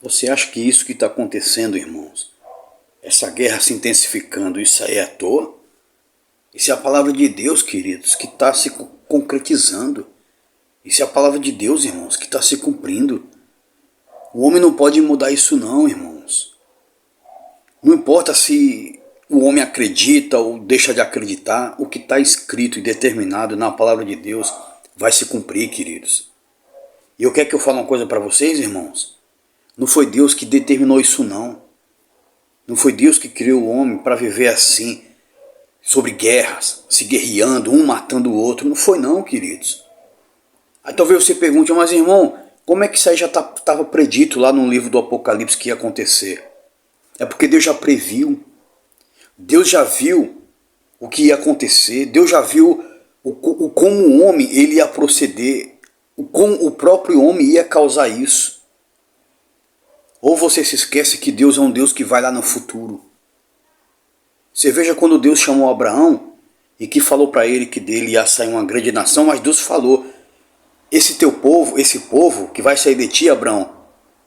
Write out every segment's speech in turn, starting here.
Você acha que isso que está acontecendo, irmãos, essa guerra se intensificando, isso aí é à toa? Isso é a palavra de Deus, queridos, que está se concretizando. Isso é a palavra de Deus, irmãos, que está se cumprindo. O homem não pode mudar isso não, irmãos. Não importa se o homem acredita ou deixa de acreditar, o que está escrito e determinado na palavra de Deus vai se cumprir, queridos. E eu quero que eu fale uma coisa para vocês, irmãos. Não foi Deus que determinou isso não. Não foi Deus que criou o homem para viver assim, sobre guerras, se guerreando, um matando o outro. Não foi não, queridos. Aí talvez você pergunte, mas irmão, como é que isso aí já estava predito lá no livro do Apocalipse que ia acontecer? É porque Deus já previu. Deus já viu o que ia acontecer. Deus já viu como o homem ele ia proceder, como o próprio homem ia causar isso. Ou você se esquece que Deus é um Deus que vai lá no futuro. Você veja quando Deus chamou Abraão e que falou para ele que dele ia sair uma grande nação, mas Deus falou, esse povo que vai sair de ti, Abraão,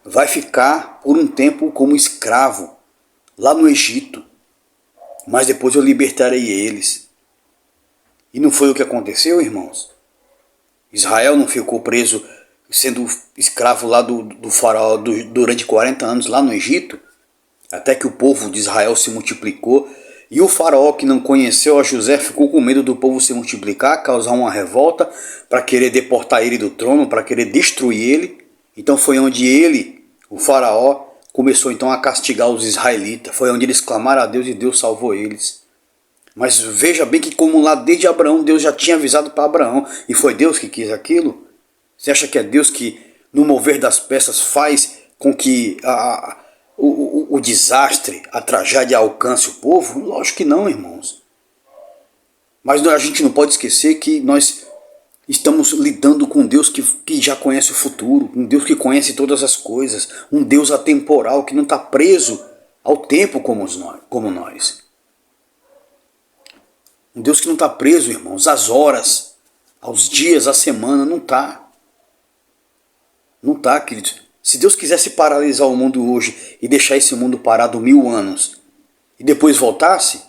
vai ficar por um tempo como escravo lá no Egito, mas depois eu libertarei eles. E não foi o que aconteceu, irmãos? Israel não ficou preso, sendo escravo lá do faraó durante 40 anos lá no Egito, até que o povo de Israel se multiplicou, e o faraó que não conheceu a José ficou com medo do povo se multiplicar, causar uma revolta, para querer deportar ele do trono, para querer destruir ele. Então foi onde ele, o faraó, começou então a castigar os israelitas, foi onde eles clamaram a Deus e Deus salvou eles. Mas veja bem que como lá desde Abraão, Deus já tinha avisado para Abraão, e foi Deus que quis aquilo? Você acha que é Deus que, no mover das peças, faz com que o desastre, a tragédia alcance o povo? Lógico que não, irmãos. Mas a gente não pode esquecer que nós estamos lidando com um Deus que já conhece o futuro, um Deus que conhece todas as coisas, um Deus atemporal que não está preso ao tempo como nós. Um Deus que não está preso, irmãos, às horas, aos dias, à semana, não está. Não está, queridos. Se Deus quisesse paralisar o mundo hoje e deixar esse mundo parado 1000 anos e depois voltasse,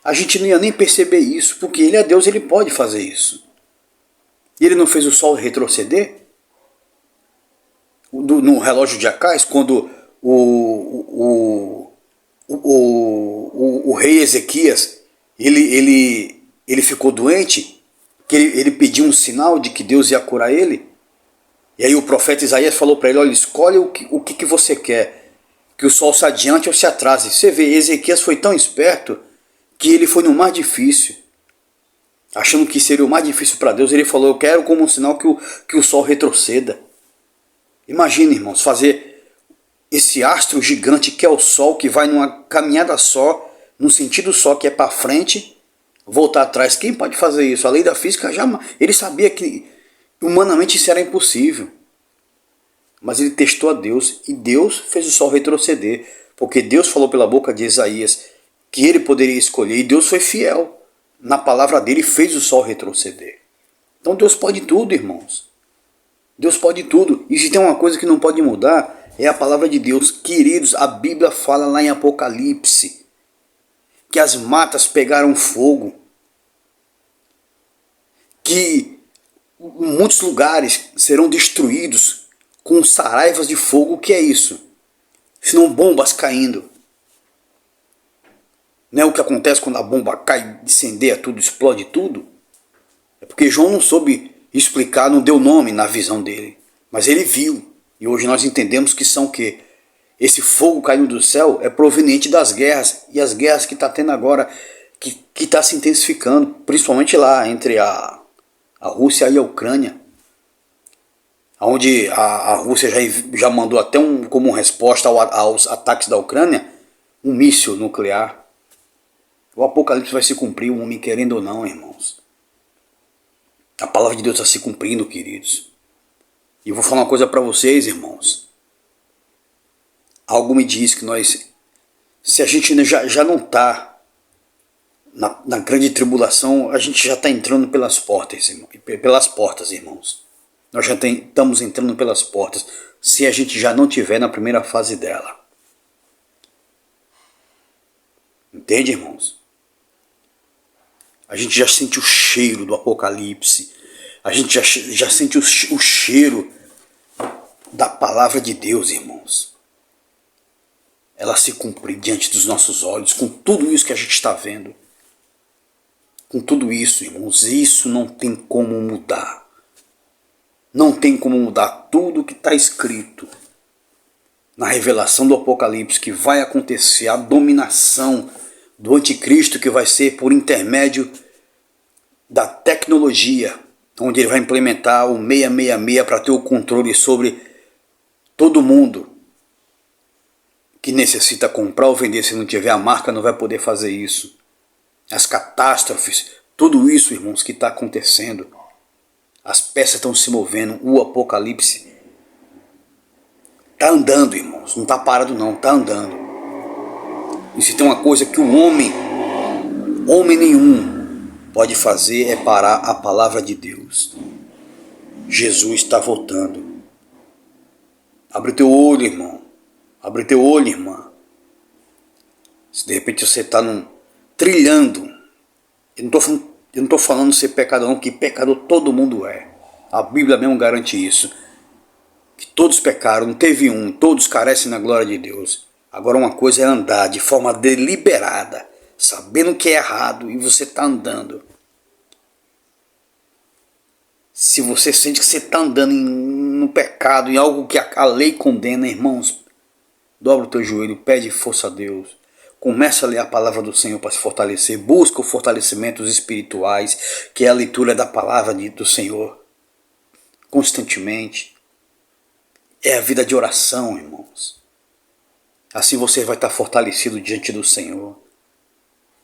a gente não ia nem perceber isso, porque Ele é Deus, Ele pode fazer isso. E Ele não fez o sol retroceder? No relógio de Acais, quando o rei Ezequias ele ficou doente, que ele pediu um sinal de que Deus ia curar ele. E aí o profeta Isaías falou para ele, olha, escolhe o que você quer, que o sol se adiante ou se atrase. Você vê, Ezequias foi tão esperto que ele foi no mais difícil, achando que seria o mais difícil para Deus. Ele falou, eu quero como um sinal que o sol retroceda. Imagina, irmãos, fazer esse astro gigante que é o sol, que vai numa caminhada só, no sentido só, que é para frente, voltar atrás. Quem pode fazer isso? A lei da física já... Ele sabia que humanamente isso era impossível. Mas ele testou a Deus e Deus fez o sol retroceder. Porque Deus falou pela boca de Isaías que ele poderia escolher. E Deus foi fiel. Na palavra dele fez o sol retroceder. Então Deus pode tudo, irmãos. Deus pode tudo. E se tem uma coisa que não pode mudar, é a palavra de Deus. Queridos, a Bíblia fala lá em Apocalipse que as matas pegaram fogo, que muitos lugares serão destruídos com saraivas de fogo. O que é isso? Senão bombas caindo. Não é o que acontece quando a bomba cai, incendeia tudo, explode tudo? É porque João não soube explicar, não deu nome na visão dele. Mas ele viu. E hoje nós entendemos que são o quê? Esse fogo caindo do céu é proveniente das guerras. E as guerras que está tendo agora, que está se intensificando, principalmente lá entre a Rússia e a Ucrânia, onde a Rússia já mandou até como resposta aos ataques da Ucrânia, um míssil nuclear. O Apocalipse vai se cumprir, o homem querendo ou não, irmãos. A palavra de Deus está se cumprindo, queridos. E eu vou falar uma coisa para vocês, irmãos. Algo me diz que se a gente já não está na grande tribulação, a gente já está entrando pelas portas, irmãos. Nós já estamos entrando pelas portas. se a gente já não tiver na primeira fase dela. Entende, irmãos? A gente já sente o cheiro do Apocalipse. A gente já sente o cheiro da palavra de Deus, irmãos. Ela se cumprir diante dos nossos olhos, com tudo isso que a gente está vendo. Com tudo isso, irmãos, isso não tem como mudar. Não tem como mudar tudo que está escrito na revelação do Apocalipse, que vai acontecer a dominação do anticristo, que vai ser por intermédio da tecnologia, onde ele vai implementar o 666 para ter o controle sobre todo mundo que necessita comprar ou vender. Se não tiver a marca, não vai poder fazer isso. As catástrofes, tudo isso, irmãos, que está acontecendo. As peças estão se movendo, o Apocalipse está andando, irmãos. Não está parado não, está andando. E se tem uma coisa que o homem nenhum pode fazer, é parar a palavra de Deus. Jesus está voltando. Abre teu olho, irmão. Abre teu olho, irmã. Se de repente você está trilhando, eu não estou falando ser pecador não, que pecador todo mundo é. A Bíblia mesmo garante isso. Que todos pecaram, não teve um, todos carecem da glória de Deus. Agora uma coisa é andar de forma deliberada, sabendo que é errado, e você está andando. Se você sente que você está andando no pecado, em algo que a lei condena, irmãos, dobra o teu joelho, pede força a Deus. Começa a ler a palavra do Senhor para se fortalecer. Busca o fortalecimento espirituais, que é a leitura da palavra do Senhor constantemente. É a vida de oração, irmãos. Assim você vai estar fortalecido diante do Senhor.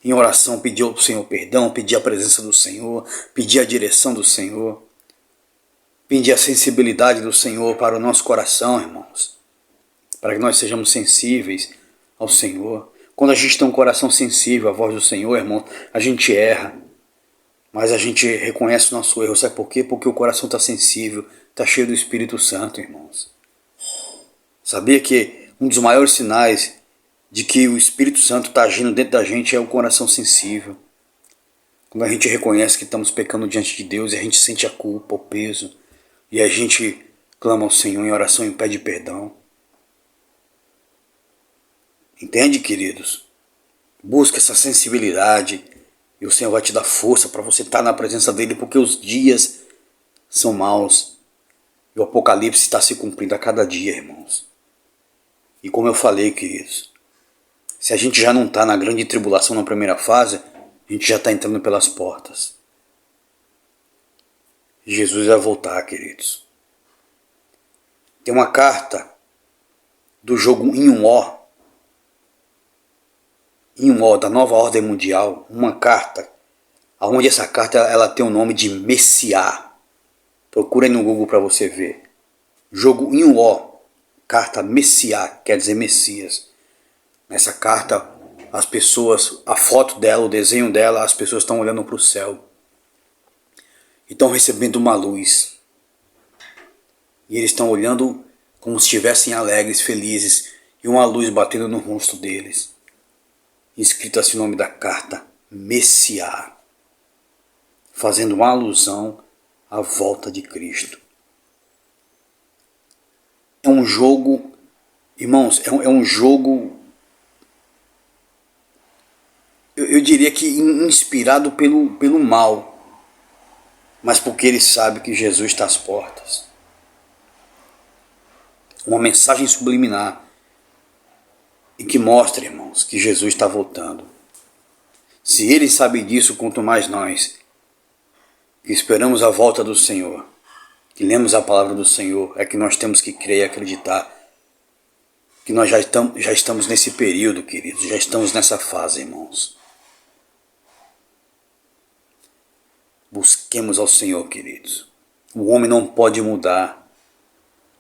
Em oração, pedir ao Senhor perdão, pedir a presença do Senhor, pedir a direção do Senhor, pedir a sensibilidade do Senhor para o nosso coração, irmãos. Para que nós sejamos sensíveis ao Senhor. Quando a gente tem um coração sensível à voz do Senhor, irmão, a gente erra. Mas a gente reconhece o nosso erro. Sabe por quê? Porque o coração está sensível, está cheio do Espírito Santo, irmãos. Sabia que um dos maiores sinais de que o Espírito Santo está agindo dentro da gente é o coração sensível. Quando a gente reconhece que estamos pecando diante de Deus e a gente sente a culpa, o peso, e a gente clama ao Senhor em oração e pede perdão. Entende, queridos? Busca essa sensibilidade e o Senhor vai te dar força para você estar na presença dEle, porque os dias são maus e o Apocalipse está se cumprindo a cada dia, irmãos. E como eu falei, queridos, se a gente já não está na grande tribulação na primeira fase, a gente já está entrando pelas portas. Jesus vai voltar, queridos. Tem uma carta do jogo Inhuó, da nova ordem mundial, uma carta, onde essa carta ela tem o nome de Messiá. Procura aí no Google para você ver. Jogo Inhuó, carta Messiá, quer dizer Messias. Nessa carta, as pessoas, a foto dela, o desenho dela, as pessoas estão olhando para o céu e estão recebendo uma luz. E eles estão olhando como se estivessem alegres, felizes, e uma luz batendo no rosto deles. Escrito assim o nome da carta, Messiá, fazendo uma alusão à volta de Cristo. É um jogo, irmãos, é um jogo, eu diria que inspirado pelo mal, mas porque ele sabe que Jesus está às portas. Uma mensagem subliminar e que mostra, irmãos, que Jesus está voltando. Se ele sabe disso, quanto mais nós, que esperamos a volta do Senhor, que lemos a palavra do Senhor, é que nós temos que crer e acreditar que nós já estamos nesse período, queridos, já estamos nessa fase, irmãos. Busquemos ao Senhor, queridos. O homem não pode mudar,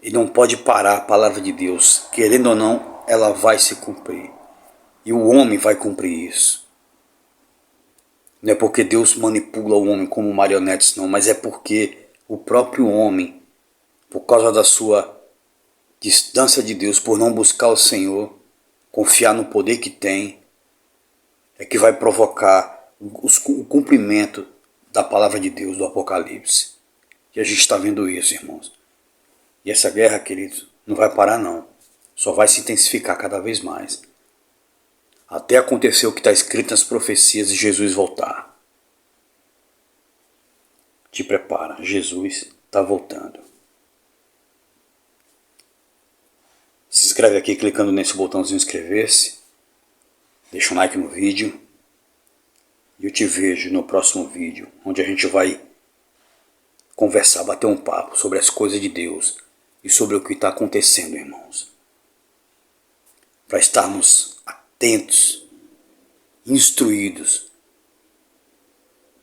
ele não pode parar a palavra de Deus, querendo ou não, ela vai se cumprir. E o homem vai cumprir isso. Não é porque Deus manipula o homem como marionetes, não, mas é porque o próprio homem, por causa da sua distância de Deus, por não buscar o Senhor, confiar no poder que tem, é que vai provocar o cumprimento da palavra de Deus do Apocalipse. E a gente está vendo isso, irmãos. E essa guerra, queridos, não vai parar não. Só vai se intensificar cada vez mais. Até acontecer o que está escrito nas profecias de Jesus voltar. Te prepara, Jesus está voltando. Se inscreve aqui clicando nesse botãozinho inscrever-se. Deixa um like no vídeo. E eu te vejo no próximo vídeo, onde a gente vai conversar, bater um papo sobre as coisas de Deus e sobre o que está acontecendo, irmãos. Para estarmos atentos, instruídos,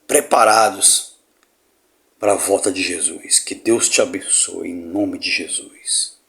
preparados para a volta de Jesus. Que Deus te abençoe em nome de Jesus.